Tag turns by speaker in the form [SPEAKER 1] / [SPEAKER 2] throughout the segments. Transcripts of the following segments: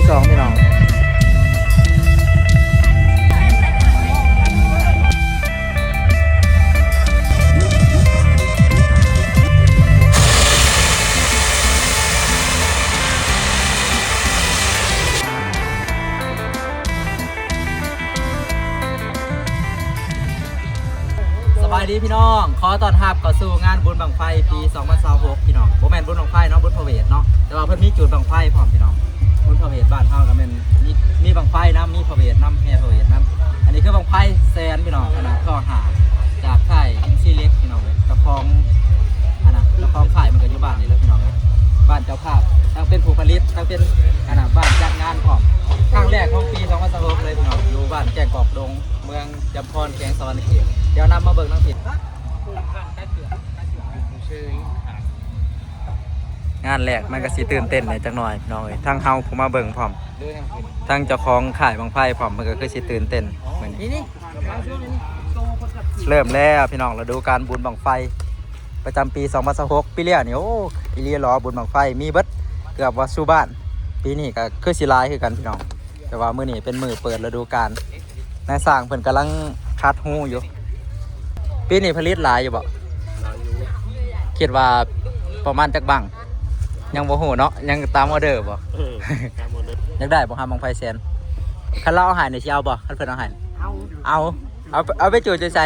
[SPEAKER 1] 2พี่น้องสบายดีพี่น้องขอต้อนรับเข้าสู่งานบุญบั้งไฟปี2026พี่น้องโบแมนบุญบั้งไฟเนาะบุญพระเวทเนาะแต่ว่าเพิ่นมีจุดบั้งไฟพร้อมพี่น้องบุญพระเวทบ้านเฮาก็แม่นมีบั้งไฟน้ำมีพระเวทน้ำแห่พระเวทน้ำอันนี้คือบั้งไฟแซนพี่น้องขนาดข้อหาจากค่ายอินซีเล็กพี่น้องเลยกระพองอันน่ะกระพองฝ่ายมันก็อยู่บ้านนี่แหละพี่น้องเลยบ้านเจ้าภาพทั้งเป็นผู้ผลิตทั้งเป็นอันน่ะบ้านจัดงานพร้อมครั้งแรกของปี2026เลยพี่น้องอยู่บ้านแก่งกอกดงเมืองจำพรแขวงสวรรณเขตเดี๋ยวนำมาเบิ่งน้ำผิดงานแรกมันก็สิตื่นเต้นเลยจังหน่อยพี่น้องเอ้ยทั้งเฮาผู้มาเบิ่งพร้อมทั้งเจ้าของขายบังไฟพร้อมมันก็คือสิตื่นเต้นเหมือนนี่เริ่มแล้วพี่น้องเราดูการบุญบังไฟประจำปี2026ปีเลี้ยนี่โอ้อีเลียรอบุญบังไฟมีเบิดเกือบว่าสู่บ้านปีนี้ก็คือสิหลายคือกันพี่น้องแต่ว่ามื้อนี้เป็นมื้อเปิดฤดูกาลนายสร้างเพิ่นกำลังคัดฮู้อยู่ปีนี้ผลิตหลายอยู่บ่คิดว่าประมาณจักบังยังบ่ฮู้เนาะยังตามออเดอร์บ่อยากได้บ่หาบังไฟแสนคันเราเอาให้นี่สิเอาบ่คันเพิ่นเอาให้เอาไปจูดใส่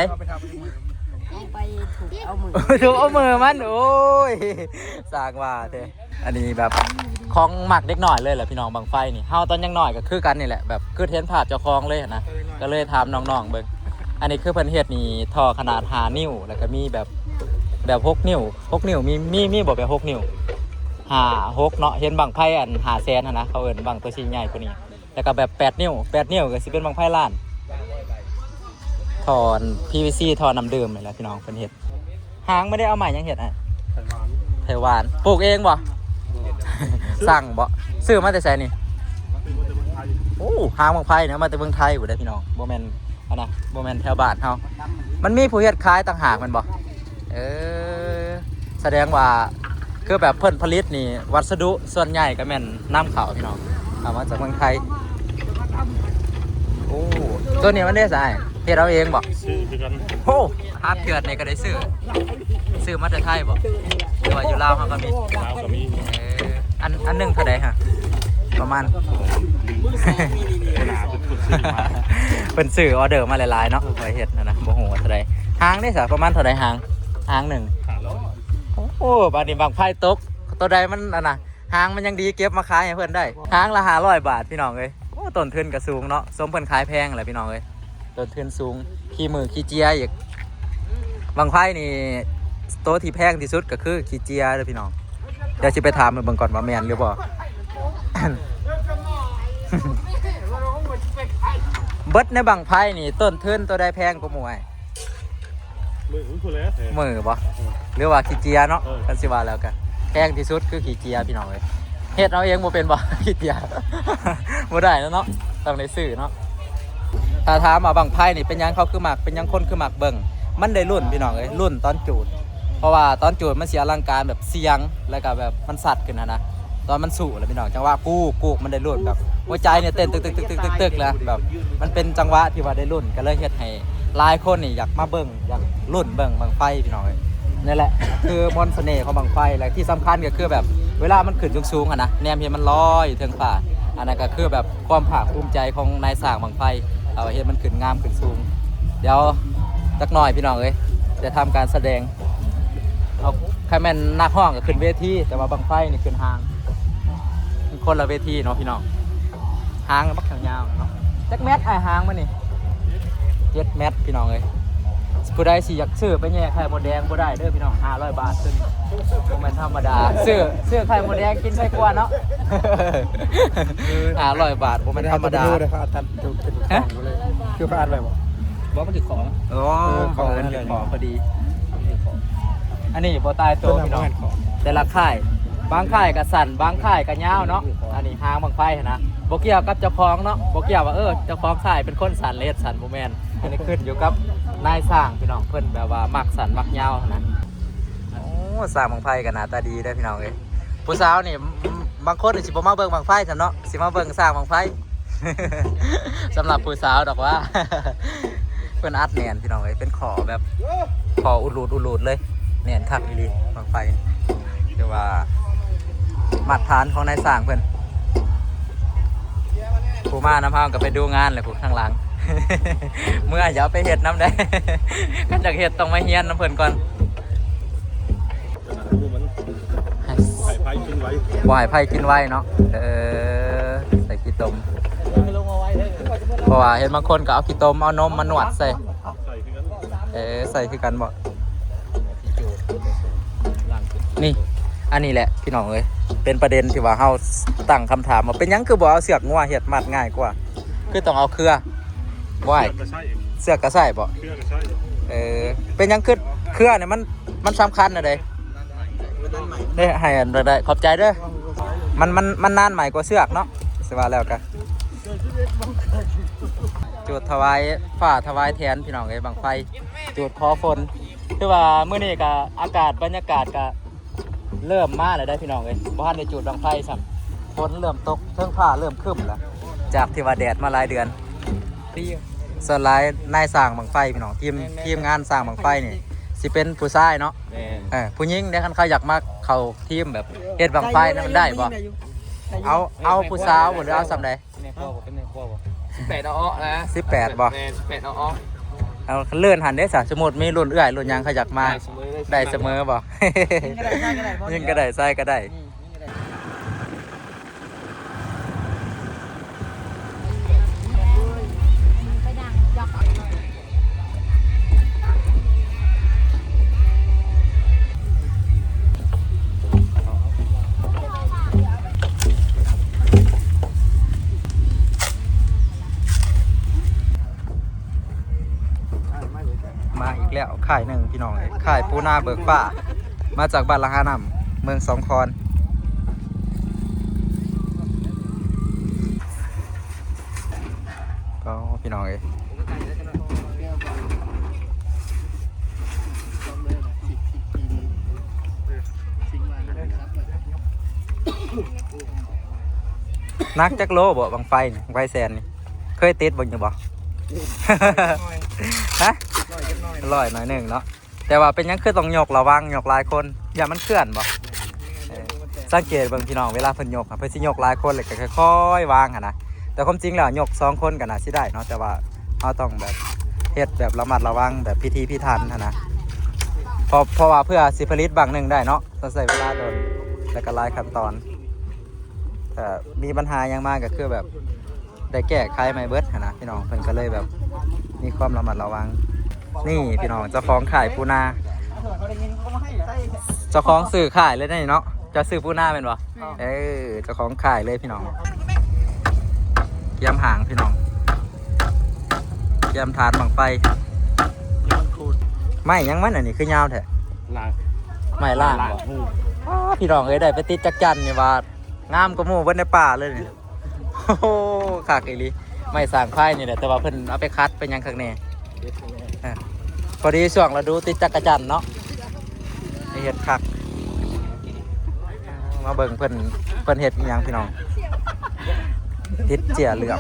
[SPEAKER 2] ไปถูกเอามือ
[SPEAKER 1] ถูกเอามือมันโอ้ยสร้างว่าเด้อันนี้แบบของหมักเด็กหน่อยเลยแหละพี่น้องบังไฟนี่เฮาตอนยังน้อยก็คือกันนี่แหละแบบคือเห็นภาพเจ้าของเลยนะก็เลยถามน้องๆเบิ่งอันนี้คือเพิ่นเฮ็ดนี่ท่อขนาด5นิ้วแล้วก็มีแบบ6นิ้ว6นิ้วมีบ่แบบ6นิ้ว6เนาะเห็นบังไฟอัน5แสนนะเขาเอิ้นบังตัวชิ้นใหญ่กว่านี้แล้วก็แบบ8นิ้วก็สิเป็นบังไฟล้านท่อ PVC ท่อน้ำดื่มนี่แหละพี่น้องเพิ่นเฮ็ดหางไม่ได้เอาใหม่ยังเฮ็ดอ่ะไต้หวันปลูกเองบ่ สั่งบ่ซื้อมาแต่ไสนี่โอ้หางบังไฟนะมาแต่เมืองไทยบ่ได้พี่น้องบ่แม่นอันน่ะบ่แม่นแถวบ้านเฮามันมีผู้เฮ็ดขายต่างหากมันบ่แสดงว่าคือแบบเพิ่นผลิตนี่วัสดุส่วนใหญ่ก็แม่นนำเข้าพี่น้องเอามาจากเมืองไทยโอ้ตัวนี้มันได้ไสเฮ็ดเอาเองบ่ซื้อคือกันโอ้ฮาร์ดเถื่อนนี่ก็ได้ซื้อมาแต่ไทยบ่หรือว่าอยู่ลาวเฮาก็มีอันนึงเท่าใดฮะประมาณเป็นสื่อออเดอร์มาหลายๆเนาะไว้เฮ็ดนะบ่ฮู้ว่าเท่าใดหางได้ซะประมาณเท่าใดหางหนึ่งโอ้บาดนี้บางไผตกตัวใดมันอันน่ะหางมันยังดีเก็บมาขายให้เพิ่นได้หางละ500 บาทพี่น้องเอ้ยโอ้ต้นทุนก็สูงเนาะสมเพิ่นขายแพงแหละพี่น้องเอ้ยต้นทุนสูงขี้มือขี้เจียอีกบางไผนี่ตัวที่แพงที่สุดก็คือขี้เจียเด้อพี่น้องเดี๋ยวสิไปถามมันเบิ่งก่อนว่าแม่นหรือบ่ เบิดในบังไพ่นี่ต้นทุนตัวใดแพงกว่าหมู่ไอ้มือบ่หรือว่าขี้เจียเนาะกันสิว่าแล้วกันแพงที่สุดคือขี้เจียพี่น้องเอ้ยเฮ็ดเอาเองบ่เป็นบ่ ขี้เจีย บ่ได้แล้วเนาะต้องได้ซื้อเนาะถ้าถามว่าบังไพ่นี่เป็นหยังเขาคือมักเป็นหยังคนคือมักเบิ่งมันได้รุ่นพี่น้องเอ้ยรุ่นตอนจูดเพราะว่าตอนจูดมันเสียอลังการแบบเสียงแล้วก็แบบมันสั่นขึ้นนะตอนมันสู่แล้วพี่น้องจังหวะกูมันได้รุ่นแบบหัวใจเนี่ยเต้นตึกแล้วแบบมันเป็นจังหวะที่ว่าได้รุ่นก็เลยเฮ็ดให้หลายคนนี่อยากมาเบิ่งอยากรุ่นเบิ่งบังไฟพี่น้องนี่แหละคือมนต์เสน่ห์ของบังไฟและที่สำคัญก็คือแบบเวลามันขึ้นสูงๆนะแนมเห็นมันลอยเทิงฟ้าอันนั้นก็คือแบบความภาคภูมิใจของนายสร้างบังไฟเอาเฮ็ดมันขึ้นงามขึ้นสูงเดี๋ยวสักหน่อยพี่น้องเอ้ยจะทำการแสดงเอาใครแม่นนักห้องก็ขึ้นเวทีแต่ว่าบังไฟนี่ขึ้นห้างคนละเวทีเนาะพี่น้องหางมักยาวเนาะจักแมทไอ้หางมันนี่7 เมตรพี่น้องเลยผู้ใดสิอยากซื้อไปแย่ไข่มดแดงบ่ได้เด้อพี่น้อง500 บาทซึ่งบ่แม่นธรรมดาซื้อไข่มดแดงกินไข่กวนเนาะ500 บาทบ่แม่นธรรมดาเลยค่ะท่านคือพลาดไปบ่มันถึงของของมันถึงของพอดีอันนี้บ่ตายตัวพี่น้องแต่ละค่ายบางค่ายก็สั่นบางค่ายก็ยาวเนาะอันนี้หางบางไฟนะบ่เกี่ยวกับเจ้าของเนาะบ่เกี่ยวว่าเจ้าของค่ายเป็นคนสั่นเลดสั่นบ่แม่นอันนี้ขึ้นอยู่กับนายสร้างพี่น้องเพิ่นแบบว่ามักสั่นมักยาวนะโอ้สร้างบางไฟก็หน้าตาดีเด้อพี่น้องเอ้ยผู้สาวนี่ บางคนสิบ่มาเบิ่งบังไฟซั่นเนาะสิมาเบิ่งสร้างบังไฟ สำหรับผู้สาวดอกว่า เพิ่นอัดแน่นพี่น้องเอ้ยเป็นขอแบบขออุดเลยแน่นคักอีหลีบังไฟเรียกว่ามาตรฐานของนายสร้างเพิ่นผู้มาน้ำพาวก็ไปดูงานเลยผู้ข้างหลัง เมื่ออย่าเอาไปเฮ็ดน้ำได้ กันจากเฮ็ดต้องมาเฮียนน้ำเพิ่นก่อนบ่ให้ไผกินไว้เนาะใส่ขี้ตมเพราะว่าเห็นบางคนก็เอาขี้ตมเอานมมาหนวดใส่ใส่คือกันบ่นี่อันนี้แหละพี่น้องเอ้ยเป็นประเด็นที่ว่าเฮาตั้งคำถามว่าเป็นหยังคือบ่เอาเสือกงัวเฮ็ดมัดง่ายกว่าคือต้องเอาเครือบ่ให้เสือกก็ใส่บ่เป็นหยังคือเครือเนี่ยมันสำคัญน่ะเด้ได้ให้อันได้ขอบใจเด้อมันนานใหม่กว่าเสือกเนาะสิว่าแล้วกันจุดถวายฝ่าถวายแทนพี่น้องเอ้ยบังไฟจุดขอฝนคือว่ามื้อนี้ก็อากาศบรรยากาศก็เริ่มมาแล้วได้พี่น้องเอ้ยบ่ทันได้จุดบังไฟซ้ำฝนเริ่มตกเทิงฟ้าเริ่มครึ้มแล้วจากที่ว่าแดดมาหลายเดือนส่วนหลายนายสร้างบังไฟพี่น้องทีมงานสร้างบังไฟนี่สิเป็นผู้ชายเนาะผู้หญิงได้คันเขาอยากมาเข้าทีมแบบเฮ็ดบังไฟนั้นมันได้บ่เอาผู้สาวหรือเอาซ้ำใด
[SPEAKER 3] 18เอาอ้อนะ
[SPEAKER 1] 18บ่
[SPEAKER 3] 18เอาอ้อ
[SPEAKER 1] เอาเลื่อนหันได้ซะสมมุติมีรุ่นเอื้อยรุ่นหยังเขาอยากมาได้เสมอบ่ยิงก็ได้ใส่ก็ได้มาอีกแล้วค่ายหนึ่งพี่น้องค่ายปูนาเบิกฟ้ามาจากบ้านละหานำเมืองสองคอนก็พี่น้องนักจักโลบ่บังไฟนี่บังไฟแซนนี่เคยติดบ่อยู่บ่ ฮะลอยหน่อยหนึ่งเนาะแต่ว่าเป็นยังคือต้องยกระวังยกหลายคนอย่ามันเคลื่อนบ่สังเกตเบิ่งพี่น้องเวลาเพิ่นยกเพิ่นสิยกหลายคนเลยก็ค่อยๆวางหั่นนะแต่ความจริงแล้วยก2คนก็น่าสิได้เนาะแต่ว่าเฮาต้องแบบเฮ็ดแบบระมัดระวังแบบพิธีพิถันหั่นนะเพราะว่าเพื่อสิผลิตบางหนึ่งได้เนาะต้องใช้เวลาโดนแล้วก็หลายขั้นตอนแต่มีปัญหายังมากก็คือแบบได้แก้ไขไม่เบิดหั่นนะพี่น้องเพิ่นก็เลยแบบมีความระมัดระวังนี่พี่น้องเจ้าของขายปูนาเจ้าของสื่อขายเลยนี่เนาะจะซื้อปูนาเป็นบ่เจ้าของขายเลยพี่น้องเยี่ยมหางพี่น้องเยี่ยมทานบังไฟไม่ยังมันอันนี้คือยาวแท้ไม่ล่างพี่น้องเอ้ยได้ไปติดจักจันนี่ว่างามกว่าหมู่เบิ่นในป่าเลยนี่โอ้โหขากอีหลีไม่สร้างไฟนี่แหละแต่ว่าเพิ่นเอาไปคัดเป็นยังข้างในพอดีช่วงเราดูติดจักรจันเนาะเห็ดคักมาเบิ่งเพิ่นเห็ดอีหยังพี่น้องติดเจียเหลือง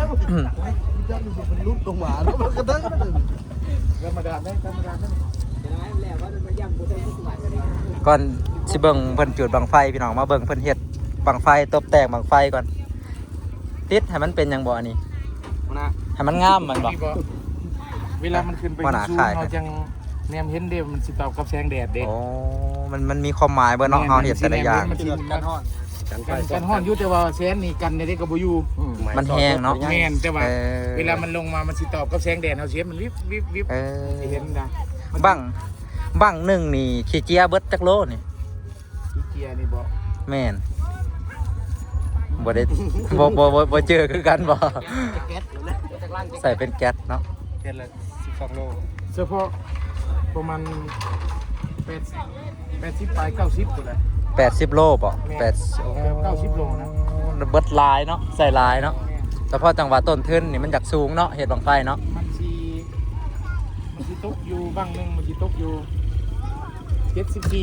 [SPEAKER 1] ก่อนสิเบิ่งเพิ่นจุดบังไฟพี่น้องมาเบิ่งเพิ่นเห็ดบังไฟตบแต่งบังไฟก่อนติดให้มันเป็นยังบ่อันนี้ให้มันงามมันบ่
[SPEAKER 3] เวลามันขึ้นไปสูงเราจังแนมเห็นเด้มันสิตอบกับแสงแดดเด้
[SPEAKER 1] โอ้มันมีความหมายเบิ่เนาะเฮาเฮ็ดแต่ละอย่าง
[SPEAKER 3] กันฮ้อนอยู่แต่ว่าแสงนี่กันได้ก็บ่อยู่
[SPEAKER 1] มันแห้งเนาะ
[SPEAKER 3] แม่นแต่ว่าเวลามันลงมามันสิตอบกับแสงแดดเฮาเสียมันวิบสิเห็นได้
[SPEAKER 1] บังหนึ่งนี่ขี้เจียเบิดจักโลนี่
[SPEAKER 3] ขี้เจียนี่บ่
[SPEAKER 1] แม่นบ่ได้บ่เจอคือกันบ่ใส่เป็นแก๊สเนาะ
[SPEAKER 3] แก๊สละ12โลเฉพาะประมาณ80ไป90ตัวได้
[SPEAKER 1] 80โลบ่
[SPEAKER 3] 90โลนะ
[SPEAKER 1] เบิดลายเนาะใส่ลายเนาะแต่พอจังหวะต้นทุนนี่มันจากสูงเนาะเฮ็ดบังไฟเนาะ
[SPEAKER 3] มันสิตกอยู่บางนึงมันสิตกอยู่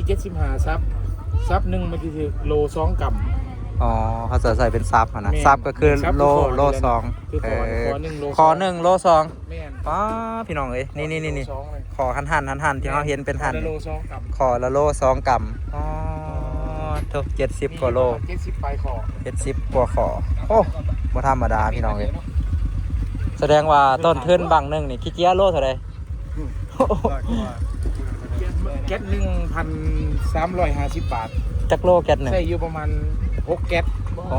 [SPEAKER 3] 74 75ซับนึงมันสิโล2กรัม
[SPEAKER 1] อ๋อเขาจะใส่เป็นซับนะซับก็คือโลสอง
[SPEAKER 3] คือ
[SPEAKER 1] คอหนึ่งโลสอง
[SPEAKER 3] แม่น
[SPEAKER 1] ป้าพี่น้องเอ้ยนี่
[SPEAKER 3] โลสองเลย
[SPEAKER 1] คอหันที่เขาเห็นเป็นหัน
[SPEAKER 3] โลสองกับ
[SPEAKER 1] คอละโลสองกรัมอ๋อทุก70 กว่าโล
[SPEAKER 3] 70ปลายคอ
[SPEAKER 1] 70 กว่าขอโอ้บ่ธรรมดาพี่น้องเอ้ยแสดงว่าต้นทุนบังหนึงนี่คิดเจียโลเท่าใด
[SPEAKER 3] แก๊ส1,350 บาท
[SPEAKER 1] จักโลแก๊สหนึง
[SPEAKER 3] ใส่อยู่ประมาณ6แก๊ส
[SPEAKER 1] โอ้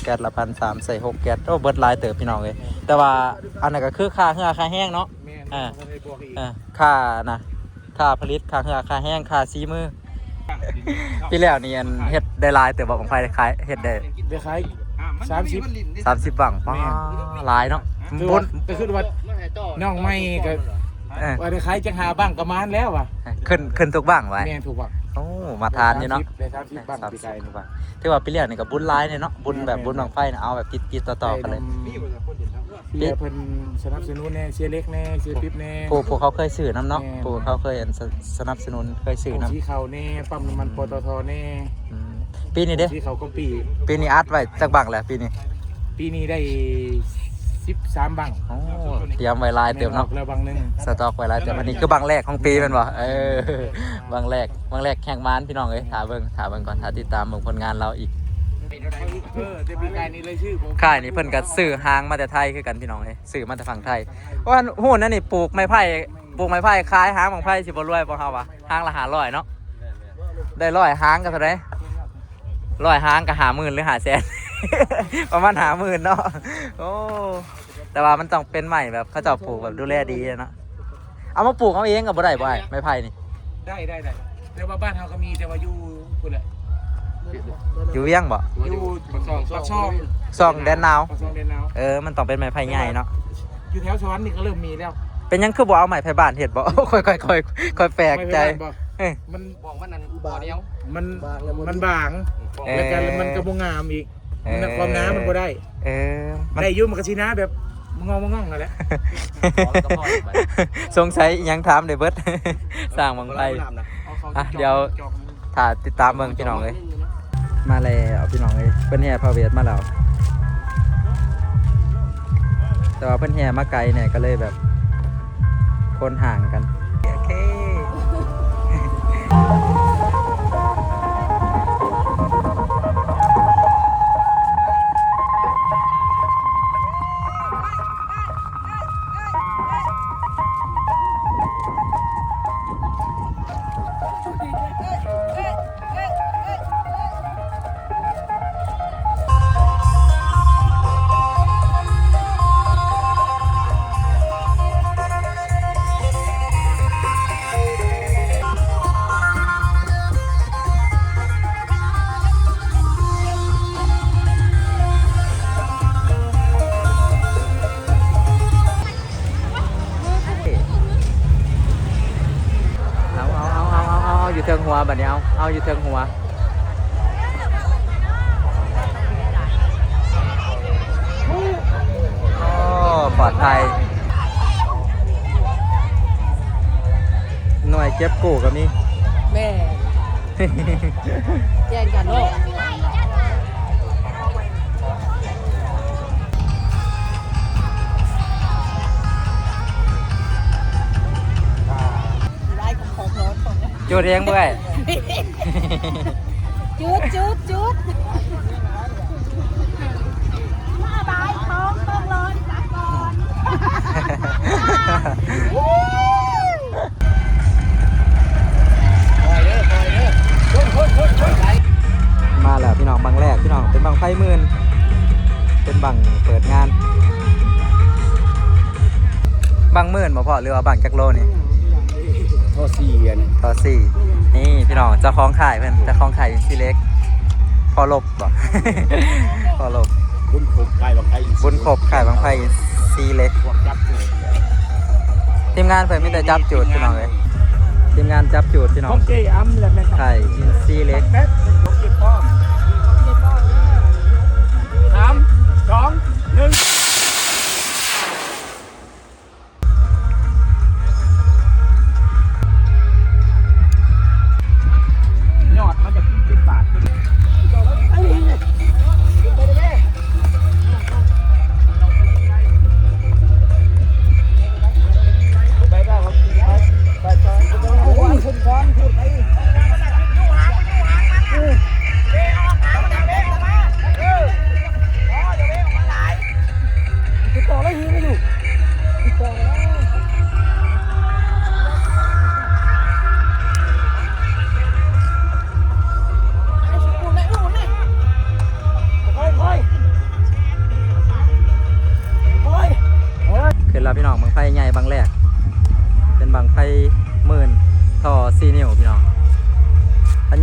[SPEAKER 1] แก๊สละ1,300ใส่6แก๊สโอ้เบิดหลายเติบพี่น้องเอ้ยแต่ว่าอันนั้นก็คือค่าเหือค่าแห้งเนาะ
[SPEAKER 3] แม่น
[SPEAKER 1] อ่า
[SPEAKER 3] บ่ได้บวกอีก
[SPEAKER 1] ค่าผลิตค่าเหือค่าแห้งค่าซีมือพี่แล้วนี่อันเฮ็ดได้หลายเติบบ่ของไฟขายเฮ็ดได้
[SPEAKER 3] เดี๋ยวขาย30
[SPEAKER 1] 30บังป้าหลายเนาะ
[SPEAKER 3] คือ
[SPEAKER 1] บุ
[SPEAKER 3] ว่า
[SPEAKER 1] ญ
[SPEAKER 3] ก็คือว่าน้องไม่ก็ ว่าได้ขายจังหาบ้างประมาณแล้วว่ะ
[SPEAKER 1] ขึ้นทุกบังไว้
[SPEAKER 3] แม่นถูกป่ะ
[SPEAKER 1] โอ้มาทานอยู่เนาะ
[SPEAKER 3] ได้30บ้างปีไก่
[SPEAKER 1] 30บังที่ว่าพี่เลี้ยงนี่ก็บุญหลายเนี่ยเนาะบุญแบบบุญบังไฟน่ะเอาแบบติดต่อๆกันเลย
[SPEAKER 3] เชียร์เพิ่นสนับสนุนแน่เชียร์เล็กแน่เชียร์ปิ๊บแน่
[SPEAKER 1] ผู้เขาเคยซื้อน้ำเนาะ
[SPEAKER 3] แม่
[SPEAKER 1] ผู้เขาเคยสนับสนุนเคยซื้อน้
[SPEAKER 3] ที่เขาแน่ปั๊มน้ำมันปตทแน่
[SPEAKER 1] ำปีนี้เด้
[SPEAKER 3] ที่เขาก็ปี
[SPEAKER 1] ปีนี้อัดไว้จักบังแหละปีนี้
[SPEAKER 3] ปีนี้ได้13บัง
[SPEAKER 1] โอ้เตรียมไว้หลายเติมเนาะ
[SPEAKER 3] แล้วบังหนึง
[SPEAKER 1] สต็อกไว้หลายเติมอันนี้คือบังแรกของปีแม่นบ่บังแรกแข่งมานพี่น้องเอ้ยถาเบิ่งก่อนถาติดตามเบิ่งผลงานเราอีก
[SPEAKER 3] แต่ปีไก่นี่เลยชื่อผม
[SPEAKER 1] ค่ายนี่เพิ่นก็ซื้อหางมาแต่ไทยคือกันพี่น้องเอ้ยซื้อมาแต่ฝั่งไทยว่าฮู้นั่นนี่ปลูกไม้ไผ่ขายหางของไผ่สิบ่รวยบ่เฮาวะหางละ500เนาะได้100หางก็เท่าไหร่100หางก็50,000หรือ500,000 ประมาณ50,000เนาะโอ้แต่ว่ามันต้องเป็นใหม่แบบเขาเจ้าปลูกแบบดูแลดีเนาะเอามาปลูกเอาเองก็บ่ได้บ่ไม้ไผ่นี่
[SPEAKER 3] ได้แต่ว่าบ้านเฮาก็มีแต่ว่าอยู่พุ่นแหละ
[SPEAKER 1] อยู่เวียงบ่
[SPEAKER 3] อยู่ปากช่อง
[SPEAKER 1] ซ่องแดนนาว
[SPEAKER 3] ปากช่องเดนนาว
[SPEAKER 1] มันต้องเป็นไม้ไผ่ใหญ่เนาะ
[SPEAKER 3] อยู่แถวสวรรค์นี่ก็เริ่มมีแล้ว
[SPEAKER 1] เป็นยังคือบ่เอาไม้ไผ่บ้านเฮ็ดบ่ ค่อยแปลกใจ เอ้ย
[SPEAKER 3] มัน
[SPEAKER 2] บอกว่านั้นบ่อเดียว
[SPEAKER 3] มันบาง แล้วกันมันก็บ่งามอีกมันความงามมันบ่ได้
[SPEAKER 1] มัน
[SPEAKER 3] ได้อยู่มันก็สินะแบบมองนั่นแหละ
[SPEAKER 1] สงสัยอิหยังถามได้เบิด สร้างบังไฟ อ่ะเดี๋ยว ถ้าติดตามเบิ่งพี่น้องเลยมาแล้วพี่น้องเลยเพิ่นแห่พาเวทมาแล้วแต่ว่าเพิ่นแห่มาไกลเนี่ยก็เลยแบบคนห่างกันโอเคเอาอยู่เทิงหัวบัดนี้เอาอยู่เทิงหัวโอ้ปลอดภัยหน่วยเก็บกู้ก็มี
[SPEAKER 2] แม่แย่งกันเนาะได้กับของร้อนของ
[SPEAKER 1] จูดเองเมื่อย
[SPEAKER 2] จุดมาบายท้องต้องร้อนจักก่อน
[SPEAKER 1] มาแล้วพี่น้องบังแรกพี่น้องเป็นบังไฟหมื่นเป็นบังเปิดงานบังหมื่นบ่พอหรือว่าบังจักโลนี่
[SPEAKER 3] ท่อ4อัน
[SPEAKER 1] ต่อสี่นี่พี่น้องเจ้าของขายเพื่อนเจ้าของขายซีเล็กพอลบบ่ พอลบ
[SPEAKER 3] บุญครบไก่บังไก่
[SPEAKER 1] บุญขบขายบางไฟซีเล็ก
[SPEAKER 3] พวกจับเลย
[SPEAKER 1] ทีมงานเพื่อนไม่ได้จับจูดพี่น้องเลยทีมงานจับจูดพี่น้อ
[SPEAKER 3] ของ งเจอ้ำแล้วแม่น
[SPEAKER 1] ขายซีเล็ก
[SPEAKER 3] แป๊บของเก็บป้อม3 2 1ยอดมันจะ10 บาท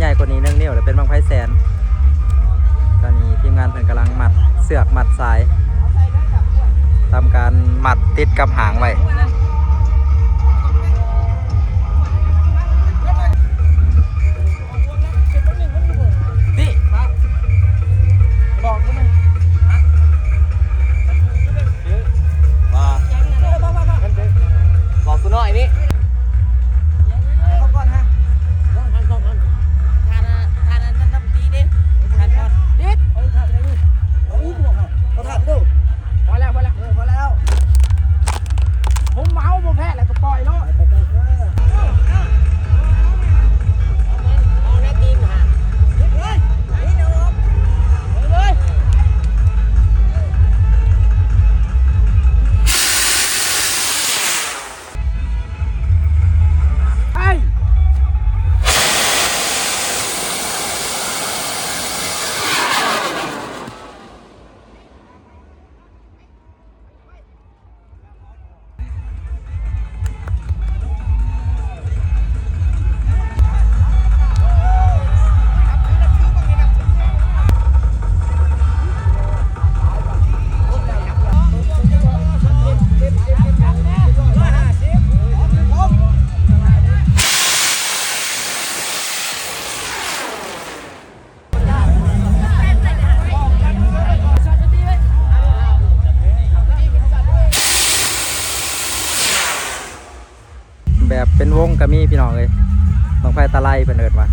[SPEAKER 1] ใหญ่กว่านี้1 นิ้วแล้วเป็นบังไฟแสนตอนนี้ทีมงานเพิ่นกำลังมัดเสือกมัดสายทำการมัดติดกับหางไว้นี่บอกกูไหมบอกกูหน่อยนี่เขาก่อนฮะผมเมาบ่แพ้แล้วก็ปล่อยแล้วเอาแน่ตีนฮะเลยนี่เดี๋ยวเลยไอ้แบบเป็นวงก็มีพี่น้องเลยบังไฟตะไลเป็นเอิดว่ะ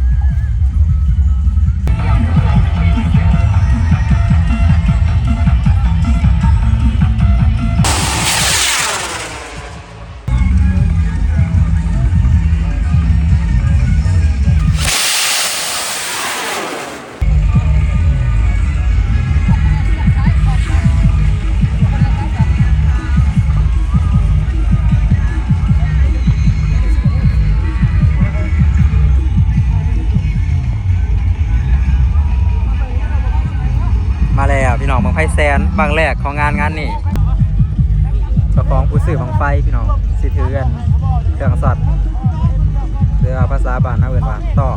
[SPEAKER 1] มาแล้วพี่น้องบังไฟแสนบางแรกของงานนี้เจ้าของผู้ซื้อบังไฟพี่น้องสิถือกันเครื่องสัตว์หรือภาษาบ้านนะเอิ้นว่าต่อ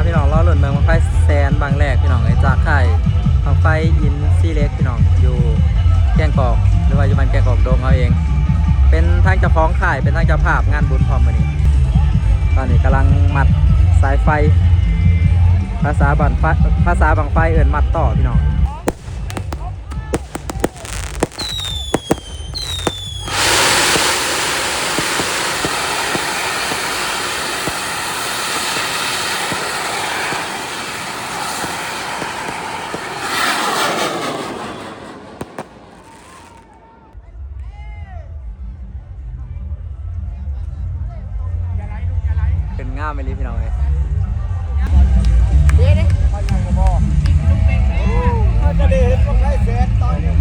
[SPEAKER 1] พี่น้องรอหล่นเมืองบังไฟแสนบางแรกพี่น้องไอ้จากไข่บังไฟอินซีเล็กพี่น้องอยู่แกงกอกหรือว่าอยู่มันแกงกอกโดมเขาเองเป็นทางเจ้าของข่ายเป็นทางเจ้าภาพงานบุญพร้อมมื้อนี้ตอนนี้กำลังมัดสายไฟภาษาบังไฟเอิ้นมัดต่อพี่น้องเป็นง่ามไปเลยพี่น้องเลยจะได้เห็นว่าใครแสนตอนนี้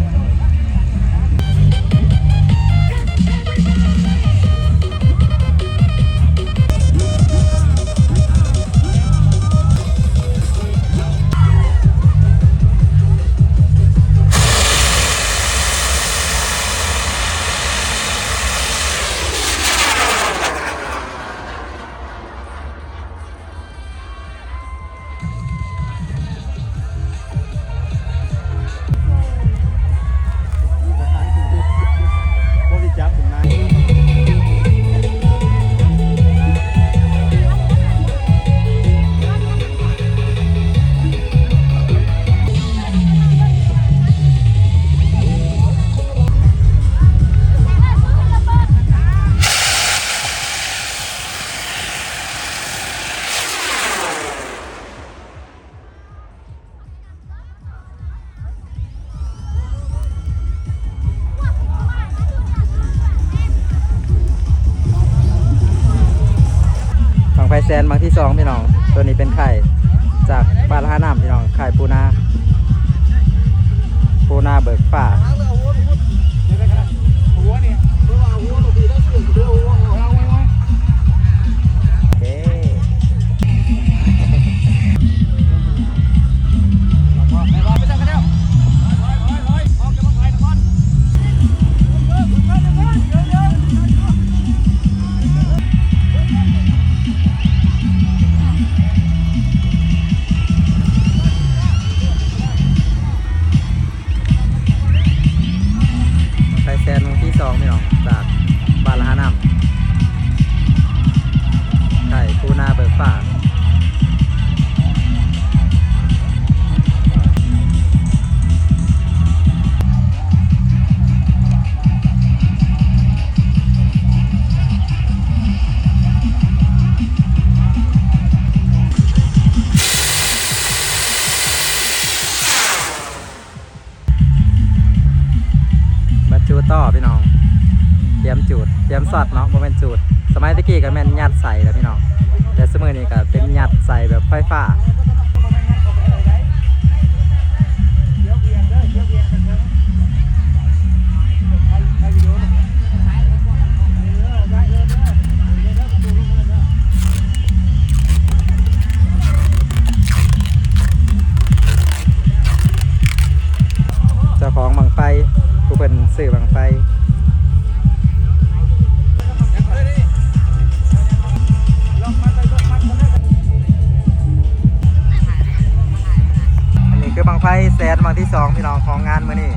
[SPEAKER 1] แซนบางที่สองพี่น้องตัวนี้เป็นไข่จากบ้านละห้าน้ำพี่น้องไข่ปูนาเบิกป่าโอเคไข่แซนบางที่สองพี่น้องจากบ้านละห้าน้ำไข่ปูนาเบิกป่าจูดต่อพี่น้องเตรียมจูดเตรียมสอดเนาะโมเมนจูดสมัยตะกี้ก็แม่นยัดใส่แล้วพี่น้องแต่สมัยนี้ก็เป็นยัดใส่แบบไฟฟ้าเจ้าของบังไฟผู้เป็นสื่อบังไฟอันนี้คือบังไฟแซนบังที่สองพี่น้องของงานมื้อนี้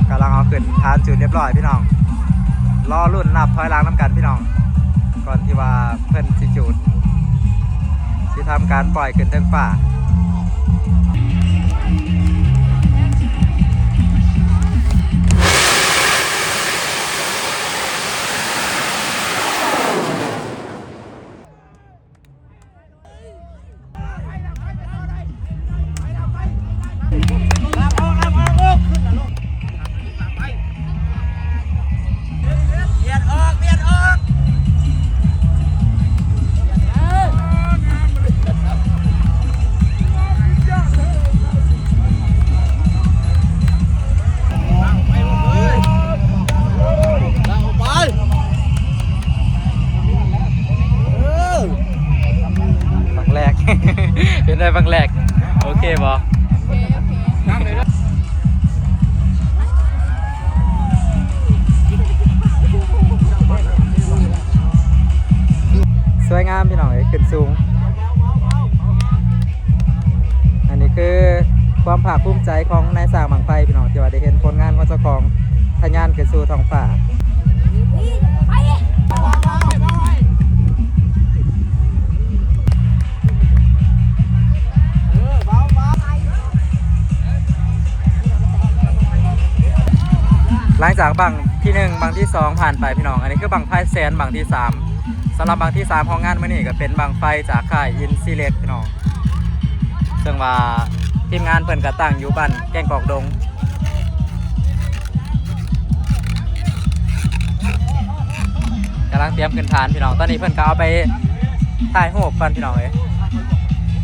[SPEAKER 1] กำลังเอาขึ้นฐานจุดเรียบร้อยพี่น้องรอรุ่นนับถอยหลังน้ำกันพี่น้องก่อนที่ว่าเพิ่นสิจุดสิทำการปล่อยขึ้นเทิงฟ้าเป็นได้บางแหลกโอเคบอสวยงามพี่น้องขึ้นสูงอันนี้คือความภาคภูมิใจของนายสร้างบังไฟพี่น้องที่ว่าได้เห็นผลงานของเจ้าของทะยานขึ้นสู่ท้องฟ้าหลังจากบังที่1บังที่2ผ่านไปพี่น้องอันนี้คือบังไฟแซนบังที่3สำหรับบังที่3ของงานมื้อนี้ก็เป็นบังไฟจากค่ายอินซีเล็กพี่น้องซึ่งว่าทีมงานเพิ่นก็ตั้งอยู่บ้านแก้งกอกดงกำลังเตรียมขึ้นฐานพี่น้องตอนนี้เพิ่นก็เอาไปถ่ายรูปกันพี่น้อง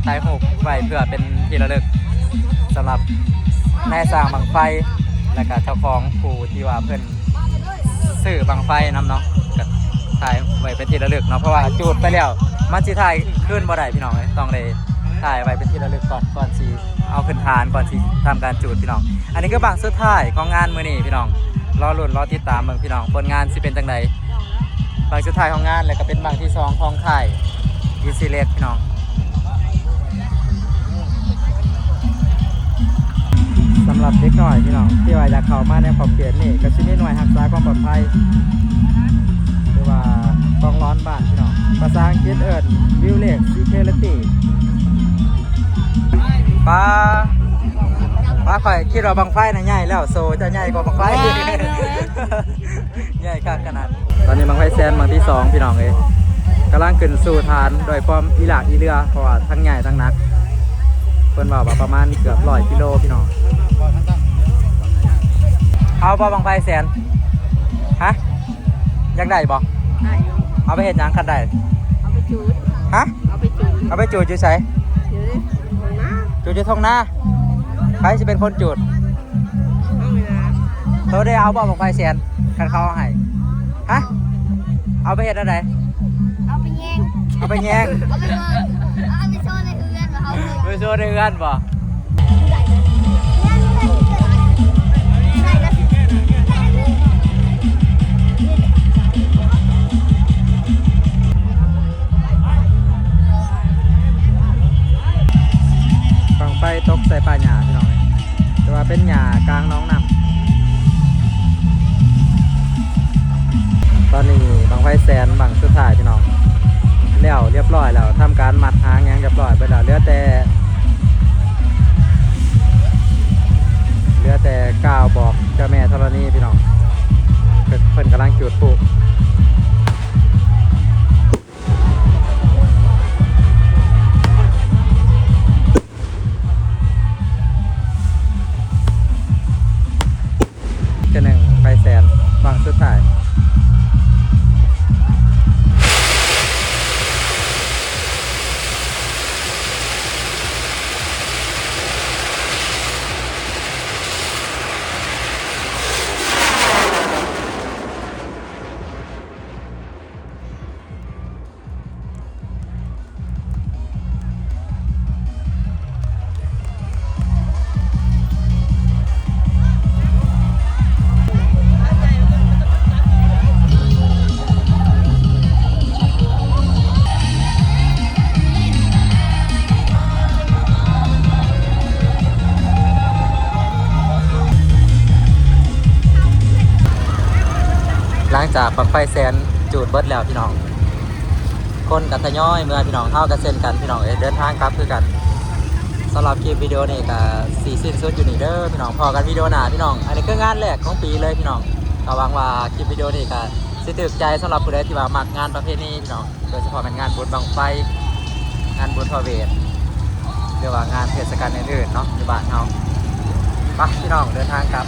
[SPEAKER 1] ถ่ายรูปไว้เพื่อเป็นที่ระลึกสำหรับนายสร้างบังไฟและก็เจ้าของผู้ที่ว่าเพิ่นซื้อบังไฟนำเนาะก็ถ่ายไว้เป็นที่ระลึกเนาะเพราะว่าจูดไปแล้วมันสิถ่ายขึ้นบ่ได้พี่น้องต้องได้ถ่ายไว้เป็นที่ระลึกก่อนสิเอาขึ้นฐานก่อนสิทำการจูดพี่น้องอันนี้ก็บังสุดท้ายของงานมื้อนี้พี่น้องรอลุ้นรอติดตามเบิ่งพี่น้องผลงานสิเป็นจังไดบังสุดท้ายของงานแล้วก็เป็นบังที่2ของค่ายอีซีเล็กพี่น้องสำหรับเด็กหน่อยพี่น้องที่ว่าอยากเข้ามาในขอบเขตนี่ก็ชิมีหน่วยรักษาความปลอดภัยหรือว่ากองร้อนบ้านพี่น้องภาษาอังกฤษVillage Security ป้าข่อยคิดว่าบังไฟน่ะใหญ่แล้วโซจะใหญ่กว่าบังไฟใหญ่ขนาดตอนนี้บังไฟแซนบังที่2พี่น้องกำลังขึ้นสู่ฐานโดยความอีหลากอีเรือเพราะว่าทั้งใหญ่ทั้งหนักเพิ่นว่าประมาณเกือบ100 กิโลพี่น้องเอาบ่บังไฟแสนฮะอยากได้บ่
[SPEAKER 2] ได้อยู่
[SPEAKER 1] เอาไปเฮ็ดหยังคันได้
[SPEAKER 2] เอาไปจูด
[SPEAKER 1] ฮะ
[SPEAKER 2] เอาไปจูด
[SPEAKER 1] เอาไปจูดอยู่ไส
[SPEAKER 2] เดี๋ยวดิของน้า
[SPEAKER 1] จูดอยู่ทงนาใครสิเป็นคนจูด
[SPEAKER 2] เอาไปนะ
[SPEAKER 1] เขาได้เอาบ่บังไฟแสนคันเขาเอาให้ฮะเอาไปเฮ็ดอะไร
[SPEAKER 2] เอาไปแยง
[SPEAKER 1] เอาไปแยง
[SPEAKER 2] เอาไปเบิร์เอาไปโชว์ในเรือนมาเอาเลย
[SPEAKER 1] ไปโชว์ในเรือนบ่
[SPEAKER 2] ได้แล้วสิ
[SPEAKER 1] บังไฟตกใส่ป่าหญ้าพี่น้องแต่ว่าเป็นหญ้ากลางหน้องน้ำตอนนี้บังไฟแสนบังสุดท้ายพี่น้องแล้วเรียบร้อยแล้วทำการมัดหางหยังเรียบร้อยไปแล้วเหลือแต่กล่าวบอกเจ้าแม่ธรณีพี่น้องเพิ่นกำลังจุดพลุจะหนึ่งไฟแสนบังสุดท้ายหลังจากบังไฟแสนจูดเบิดแล้วพี่น้องคนกันทยอยเมื่อพี่น้องเท่ากันเซ็นกันพี่น้องเดินทางกลับคือกันสำหรับคลิปวิดีโอนี้ก็สีสิ้นสุดอยู่นี่เด้อพี่น้องพอกันวิดีโอหน้าพี่น้องอันนี้คืองานแรกของปีเลยพี่น้องก็หวังว่าคลิปวิดีโอนี้ก็สิถูกใจสำหรับผู้ใดที่ว่ามักงานประเภทนี้พี่น้องโดยเฉพาะเป็นงานบุญบังไฟงานบุญพระเวทหรือว่างานเทศกาลอื่นๆเนาะในบ้านเฮาไปพี่น้องเดินทางกลับ